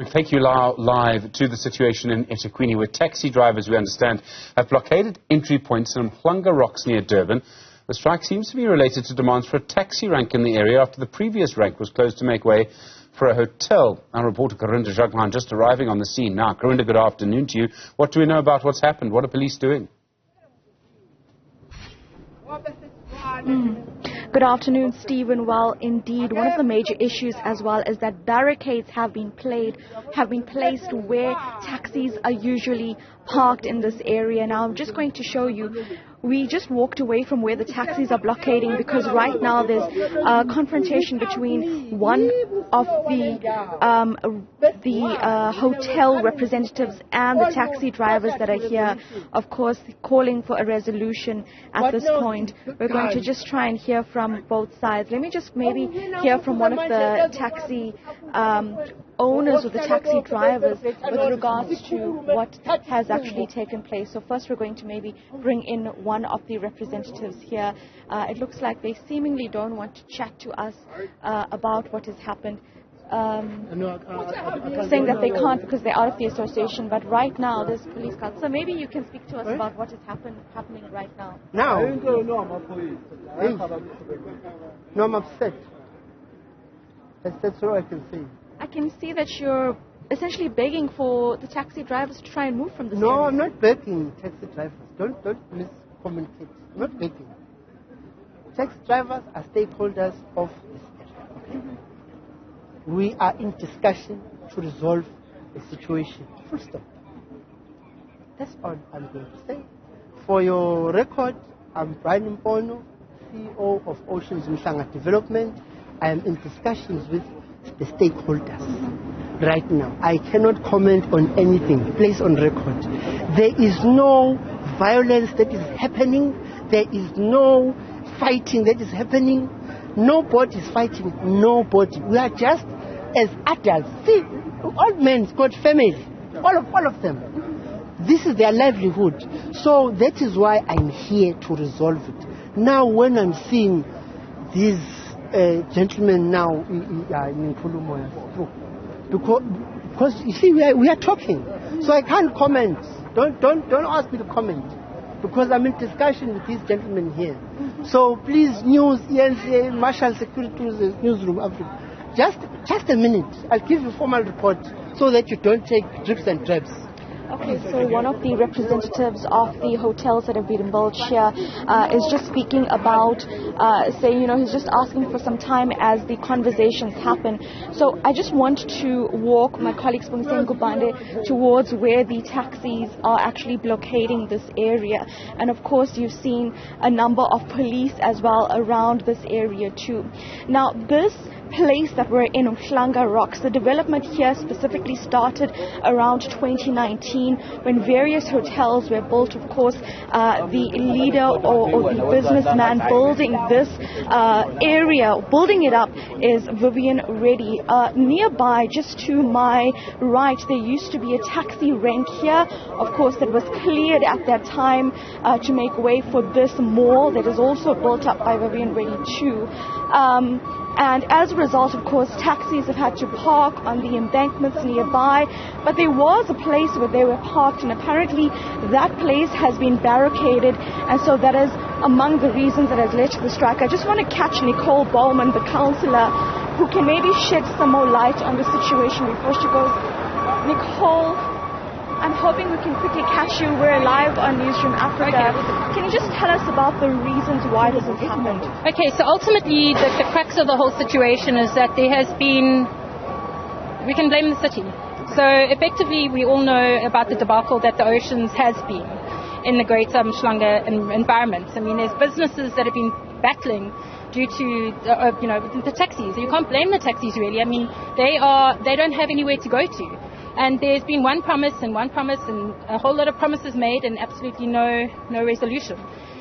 We take you live to the situation in eThekwini, where taxi drivers, we understand, have blockaded entry points in Umhlanga Rocks near Durban. The strike seems to be related to demands for a taxi rank in the area after the previous rank was closed to make way for a hotel. Our reporter Karinda Jagmohan just arriving on the scene now. Karinda, good afternoon to you. What do we know about what's happened? What are police doing? Good afternoon, Stephen. Well, indeed, one of the major issues as well is that barricades have been placed where taxis are usually parked in this area. Now, I'm just going to show you. We just walked away from where the taxis are blockading because right now there's a confrontation between one of the hotel representatives and the taxi drivers that are here, of course, calling for a resolution at this point. We're going to just try and hear from both sides. Let me just maybe hear from one of the taxi owners or the taxi drivers with regards to what has actually taken place. So first we're going to maybe bring in one of the representatives here. It looks like they seemingly don't want to chat to us about what has happened. Saying that they can't because they're out of the association, but right now there's police cars. So maybe you can speak to us about what is happening right now. Now? No, I'm upset. That's all I can say. I can see that you're essentially begging for the taxi drivers to try and move from this area. No, I'm not begging taxi drivers. Don't miscommunicate. I'm not begging. Taxi drivers are stakeholders of this area. Okay? We are in discussion to resolve the situation. Full stop. That's all I'm going to say. For your record, I'm Brian Mpono, CEO of Oceans Umhlanga Development. I am in discussions with the stakeholders right now. I cannot comment on anything. Place on record. There is no violence that is happening. There is no fighting that is happening. Nobody is fighting. Nobody. We are just as adults. See, all men got family. All of them. This is their livelihood. So that is why I'm here to resolve it. Now when I'm seeing these gentlemen now in Nkulumo, because you see we are talking, so I can't comment. Don't ask me to comment because I'm in discussion with these gentlemen here. So please, news, ENCA, Marshal Security, Newzroom Afrika, just a minute. I'll give you a formal report so that you don't take drips and drabs. Okay, so one of the representatives of the hotels that have been involved here is just speaking about, saying, he's just asking for some time as the conversations happen. So I just want to walk my colleague Ngubande towards where the taxis are actually blockading this area. And of course, you've seen a number of police as well around this area too. Now, this place that we're in, Umhlanga Rocks, the development here specifically started around 2019 when various hotels were built. Of course, the leader or the businessman building this area, building it up, is Vivian Reddy. Nearby, just to my right, there used to be a taxi rank here, of course, that was cleared at that time to make way for this mall that is also built up by Vivian Reddy too. And as a result, of course, taxis have had to park on the embankments nearby. But there was a place where they were parked, and apparently that place has been barricaded. And so that is among the reasons that has led to the strike. I just want to catch Nicole Bowman, the councillor, who can maybe shed some more light on the situation before she goes. Nicole, I'm hoping we can quickly catch you. We're live on Newzroom Afrika. Okay. Can you just tell us about the reasons why this has happened? Okay, so ultimately the crux of the whole situation is that there has been, we can blame the city. So effectively we all know about the debacle that the Oceans has been in the greater Umhlanga environment. I mean, there's businesses that have been battling due to the taxis. You can't blame the taxis really. I mean, they don't have anywhere to go to. And there's been one promise and a whole lot of promises made and absolutely no resolution.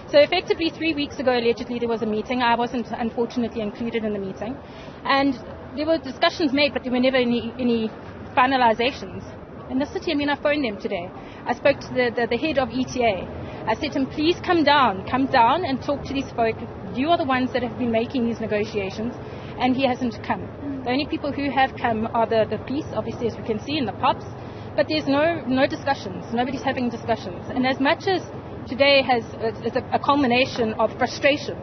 So effectively 3 weeks ago, allegedly, there was a meeting. I wasn't unfortunately included in the meeting. And there were discussions made, but there were never any finalizations. In the city, I phoned them today. I spoke to the head of ETA. I said to him, please come down and talk to these folk. You are the ones that have been making these negotiations. and he hasn't come. The only people who have come are the police, obviously, as we can see, in the pops, but there's no discussions. Nobody's having discussions. And as much as today is a culmination of frustration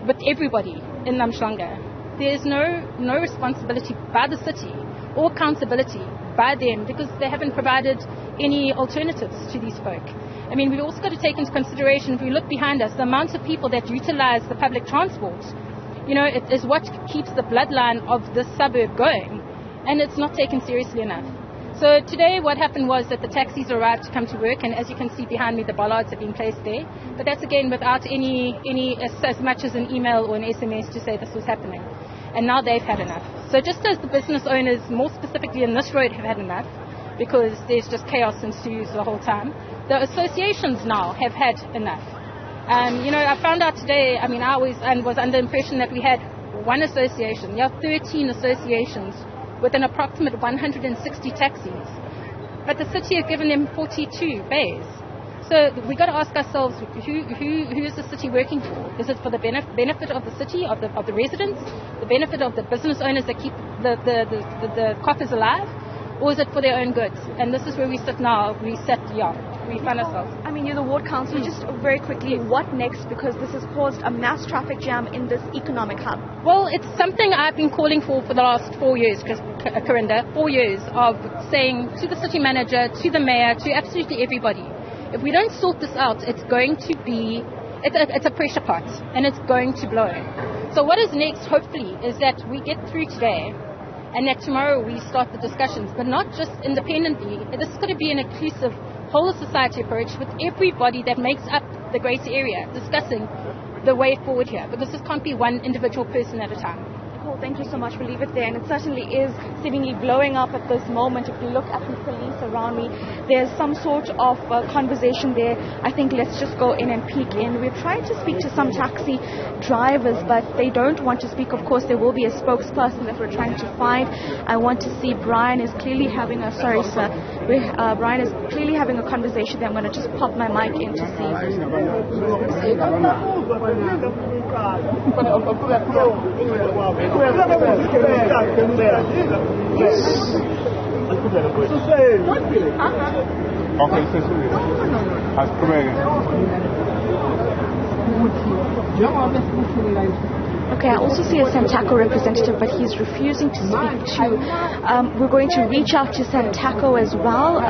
with everybody in Umhlanga, there's no responsibility by the city or accountability by them, because they haven't provided any alternatives to these folk. I mean, we've also got to take into consideration, if we look behind us, the amount of people that utilize the public transport. You know, it is what keeps the bloodline of this suburb going, and it's not taken seriously enough. So today what happened was that the taxis arrived to come to work, and as you can see behind me, the bollards have been placed there. But that's again without any as much as an email or an SMS to say this was happening. And now they've had enough. So just as the business owners, more specifically in this road, have had enough, because there's just chaos ensues the whole time, the associations now have had enough. You know, I found out today, I mean, I was under the impression that we had one association. You have 13 associations with an approximate 160 taxis. But the city has given them 42 bays. So we got to ask ourselves, who is the city working for? Is it for the benefit of the city, of the residents, the benefit of the business owners that keep the coffers alive, or is it for their own goods? And this is where we sit now. We find ourselves. I mean, you're the ward councillor. Just very quickly, what next? Because this has caused a mass traffic jam in this economic hub. Well, it's something I've been calling for the last 4 years, Karinda, 4 years of saying to the city manager, to the mayor, to absolutely everybody, if we don't sort this out, it's going to be, it's a pressure pot, and it's going to blow. So what is next, hopefully, is that we get through today, and that tomorrow we start the discussions, but not just independently. This is going to be an inclusive whole of society approach with everybody that makes up the greater area discussing the way forward here, because this can't be one individual person at a time. Nicole, thank you so much. We'll leave it there, and it certainly is seemingly blowing up at this moment. If you look at the police around me, there's some sort of conversation there. I think let's just go in and peek in. We've tried to speak to some taxi drivers, but they don't want to speak. Of course, there will be a spokesperson that we're trying to find. I want to see Brian is clearly having a, sorry sir, Brian is clearly having a conversation there. I'm going to just pop my mic in to see. Okay, I also see a Santaco representative, but he's refusing to speak to. We're going to reach out to Santaco as well,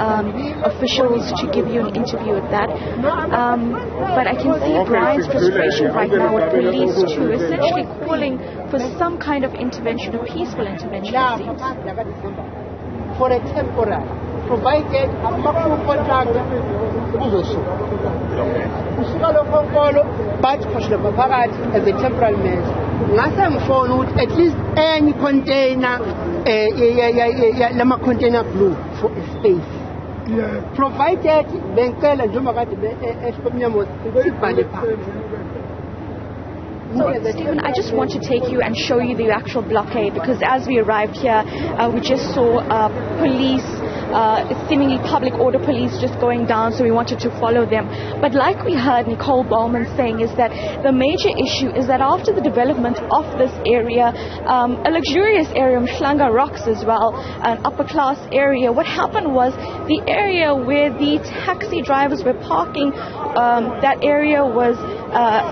officials, to give you an interview with that. But I can see Brian's frustration right now with police too, essentially calling for some kind of intervention, a peaceful intervention, it seems. For a temporary, provided a maximum contract but as a temporary measure. At least any container, container blue for a space. Yeah. Provided So, Stephen, I just want to take you and show you the actual blockade, because as we arrived here, we just saw police, seemingly public order police just going down, so we wanted to follow them. But like we heard Nicole Bowman saying, is that the major issue is that after the development of this area, a luxurious area, Umhlanga Rocks as well, an upper class area, what happened was the area where the taxi drivers were parking, that area was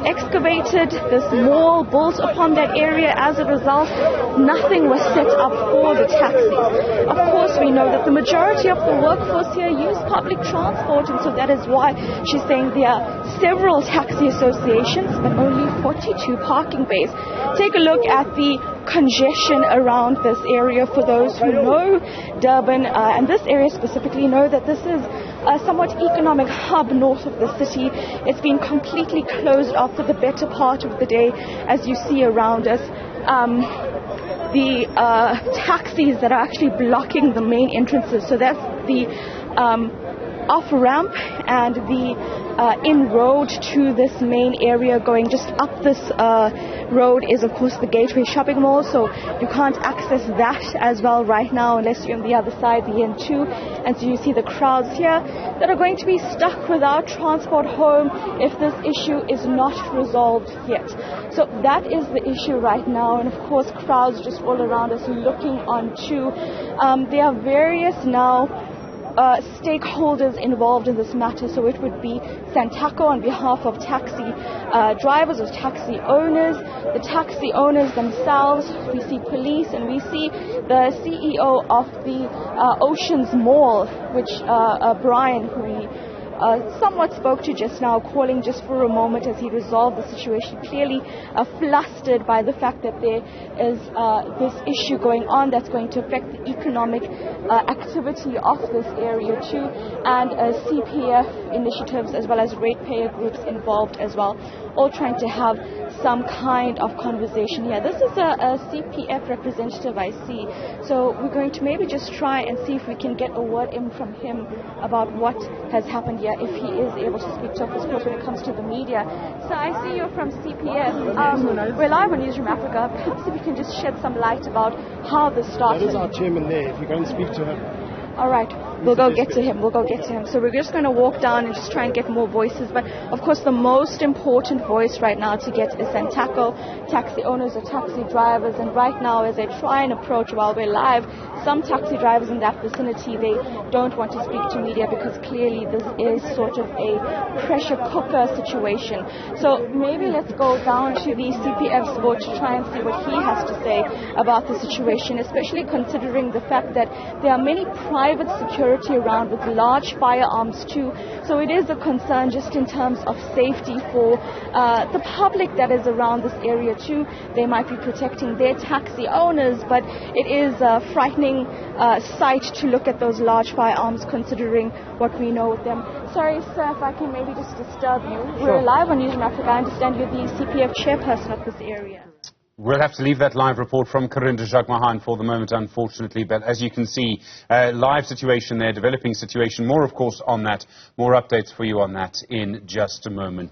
excavated, this mall built upon that area. As a result, nothing was set up for the taxis. Of course, we know that the majority of the workforce here use public transport, and so that is why she's saying there are several taxi associations, but only 42 parking bays. Take a look at the congestion around this area. For those who know Durban, and this area specifically, know that this is a somewhat economic hub north of the city. It's been completely closed off for the better part of the day, as you see around us. The taxis that are actually blocking the main entrances. So that's the off-ramp and the in-road to this main area. Going just up this road is, of course, the Gateway Shopping Mall, so you can't access that as well right now unless you're on the other side, the N2. And so you see the crowds here that are going to be stuck without transport home if this issue is not resolved yet. So that is the issue right now, and of course crowds just all around us looking on too. There are various now stakeholders involved in this matter, so it would be Santaco on behalf of taxi drivers or taxi owners, the taxi owners themselves. We see police, and we see the CEO of the Oceans Mall, which Brian, who we somewhat spoke to just now, calling just for a moment as he resolved the situation, clearly flustered by the fact that there is this issue going on that's going to affect the economic activity of this area too, and CPF initiatives as well as ratepayer groups involved as well, all trying to have some kind of conversation here. This is a CPF representative, I see, so we're going to maybe just try and see if we can get a word in from him about what has happened here, if he is able to speak to us, of course, when it comes to the media. So I see you're from CPF. We're live on Newzroom Afrika. Perhaps if you can just shed some light about how this started. That is our chairman there, if you can speak to him. All right, we'll go get to him. So we're just going to walk down and just try and get more voices. But of course, the most important voice right now to get is Santaco, taxi owners or taxi drivers. And right now, as they try and approach while we're live, some taxi drivers in that vicinity, they don't want to speak to media because clearly this is sort of a pressure cooker situation. So maybe let's go down to the CPF's board to try and see what he has to say about the situation, especially considering the fact that there are many private security around with large firearms too. So it is a concern just in terms of safety for the public that is around this area too. They might be protecting their taxi owners, but it is a frightening sight to look at those large firearms considering what we know with them. Sorry, sir, if I can maybe just disturb you. We're live on Newzroom Afrika. I understand you're the CPF chairperson of this area. We'll have to leave that live report from Karinda Jagmohan for the moment, unfortunately. But as you can see, live situation there, developing situation. More, of course, on that. More updates for you on that in just a moment.